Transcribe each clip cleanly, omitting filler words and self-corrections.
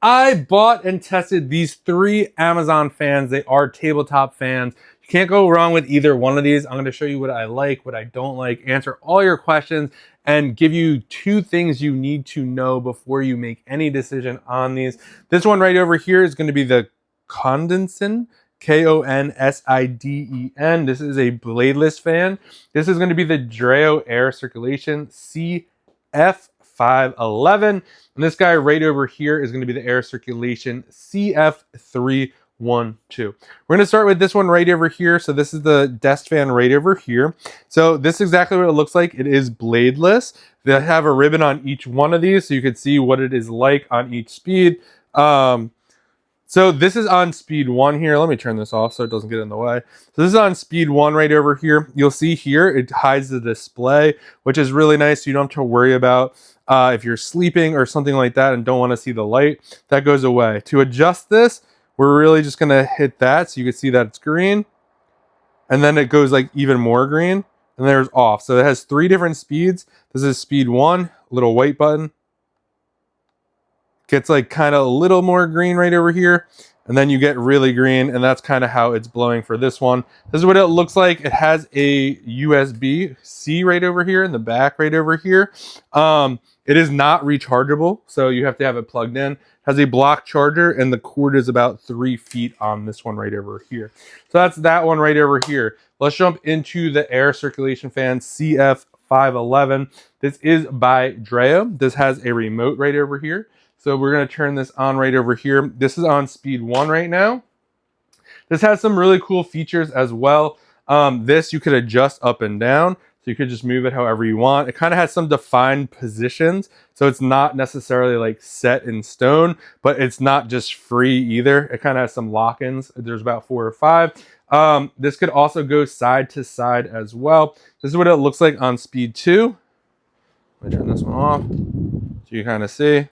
I bought and tested these 3 Amazon fans. They are tabletop fans. You can't go wrong with either one of these. I'm going to show you what I like, what I don't like, answer all your questions, and give you 2 things you need to know before you make any decision on these. This one right over here is going to be the KONSIDEN, KONSIDEN. This is a bladeless fan. This is going to be the DREO air circulation CF511. And this guy right over here is going to be the air circulation CF312. We're going to start with this one right over here. So this is the desk fan right over here. So this is exactly what it looks like. It is bladeless. They have a ribbon on each one of these so you can see what it is like on each speed. So this is on speed 1 here. Let me turn this off so it doesn't get in the way. So this is on speed 1 right over here. You'll see here it hides the display, which is really nice. So you don't have to worry about if you're sleeping or something like that and don't want to see the light. That goes away. To adjust this, we're really just going to hit that so you can see that it's green. And then it goes like even more green. And there's off. So it has 3 different speeds. This is speed 1, little white button. Gets like kind of a little more green right over here, and then you get really green, and that's kind of how it's blowing for this one. This is what it looks like. It has a USB-C right over here in the back right over here. It is not rechargeable, so you have to have it plugged in. It has a block charger, and the cord is about 3 feet on this one right over here. So that's that one right over here. Let's jump into the air circulation fan CF511. This is by DREO. This has a remote right over here. So we're going to turn this on right over here. This is on speed 1 right now. This has some really cool features as well. This you could adjust up and down. So you could just move it however you want. It kind of has some defined positions. So it's not necessarily like set in stone, but it's not just free either. It kind of has some lock-ins. There's about 4 or 5. This could also go side to side as well. This is what it looks like on speed 2. Let me turn this one off so you kind of see.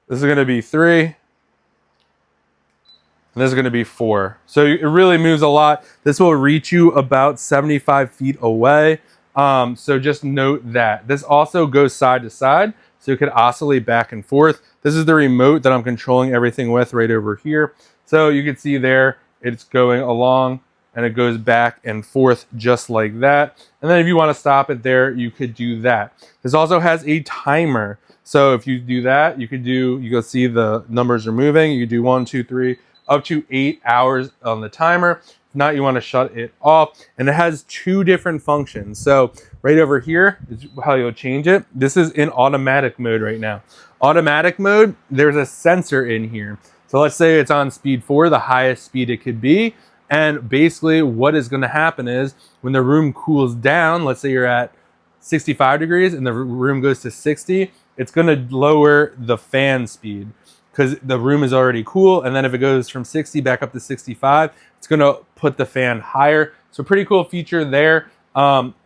This is going to be 3. And this is going to be 4. So it really moves a lot. This will reach you about 75 feet away. So just note that. This also goes side to side. So you could oscillate back and forth. This is the remote that I'm controlling everything with right over here. So you can see there, it's going along and it goes back and forth just like that. And then if you want to stop it there, you could do that. This also has a timer. So if you do that, you go see the numbers are moving. You can do 1, 2, 3, up to 8 hours on the timer. If not, you want to shut it off. And it has 2 different functions. So right over here is how you'll change it. This is in automatic mode right now. Automatic mode, there's a sensor in here. So let's say it's on speed 4, the highest speed it could be. And basically what is going to happen is when the room cools down, let's say you're at 65 degrees and the room goes to 60, it's going to lower the fan speed because the room is already cool. And then if it goes from 60 back up to 65, it's going to put the fan higher. So pretty cool feature there,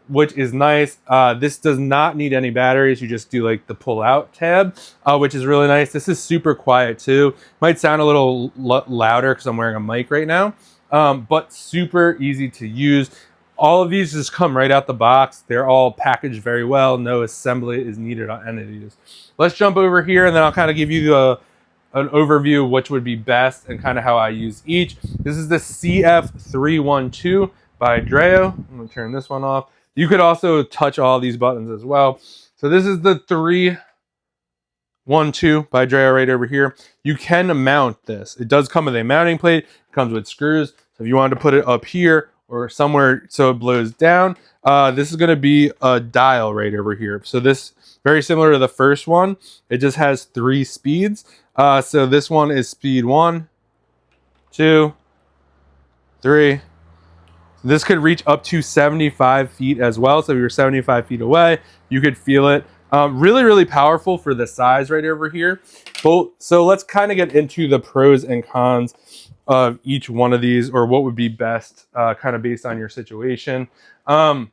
which is nice. This does not need any batteries. You just do like the pull out tab, which is really nice. This is super quiet too. Might sound a little louder because I'm wearing a mic right now, but super easy to use. All of these just come right out the box. They're all packaged very well. No assembly is needed on any of these. Let's jump over here and then I'll kind of give you an overview of which would be best and kind of how I use each. This is the CF312 by DREO. I'm going to turn this one off. You could also touch all these buttons as well. So this is the 312 by DREO right over here. You can mount this. It does come with a mounting plate. It comes with screws. So if you wanted to put it up here or somewhere so it blows down, this is going to be a dial right over here. So this, very similar to the first one, it just has 3 speeds. So this one is speed 1, 2, 3. This could reach up to 75 feet as well. So if you're 75 feet away, you could feel it. Really, really powerful for the size right over here. So let's kind of get into the pros and cons of each one of these, or what would be best kind of based on your situation. All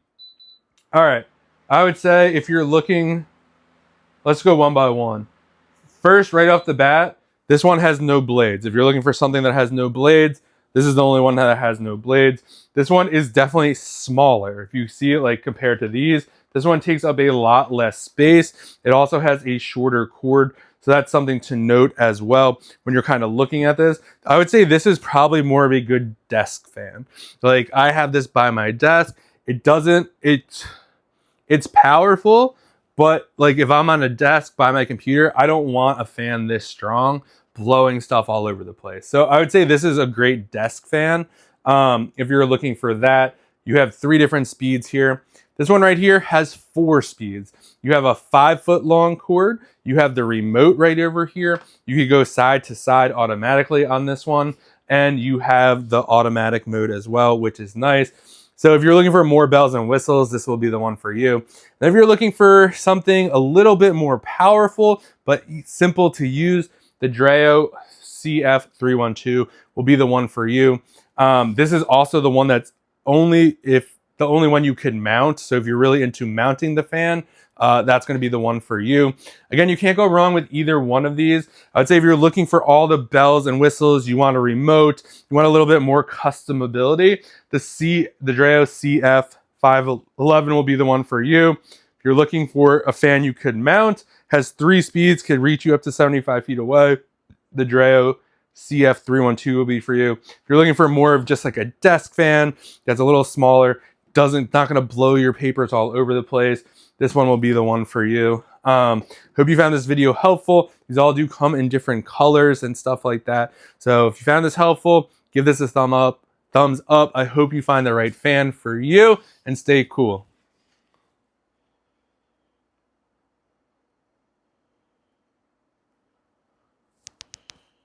right. I would say if you're looking, let's go one by one. First, right off the bat, this one has no blades. If you're looking for something that has no blades, this is the only one that has no blades. This one is definitely smaller. If you see it like compared to these, this one takes up a lot less space. It also has a shorter cord. So that's something to note as well when you're kind of looking at this. I would say this is probably more of a good desk fan. Like I have this by my desk. It's powerful, but like if I'm on a desk by my computer, I don't want a fan this strong blowing stuff all over the place. So I would say this is a great desk fan. If you're looking for that, you have 3 different speeds here. This one right here has 4 speeds. You have a 5-foot long cord. You have the remote right over here. You can go side to side automatically on this one. And you have the automatic mode as well, which is nice. So if you're looking for more bells and whistles, this will be the one for you. And if you're looking for something a little bit more powerful, but simple to use, the DREO CF312 will be the one for you. This is also the one that's the only one you can mount. So if you're really into mounting the fan, that's going to be the one for you. Again, you can't go wrong with either one of these. I would say if you're looking for all the bells and whistles, you want a remote, you want a little bit more customability, the DREO CF511 will be the one for you. If you're looking for a fan you could mount, has 3 speeds, could reach you up to 75 feet away, the DREO CF312 will be for you. If you're looking for more of just like a desk fan that's a little smaller, not going to blow your papers all over the place, this one will be the one for you. Hope you found this video helpful. These all do come in different colors and stuff like that. So if you found this helpful, give this a thumbs up. I hope you find the right fan for you and stay cool.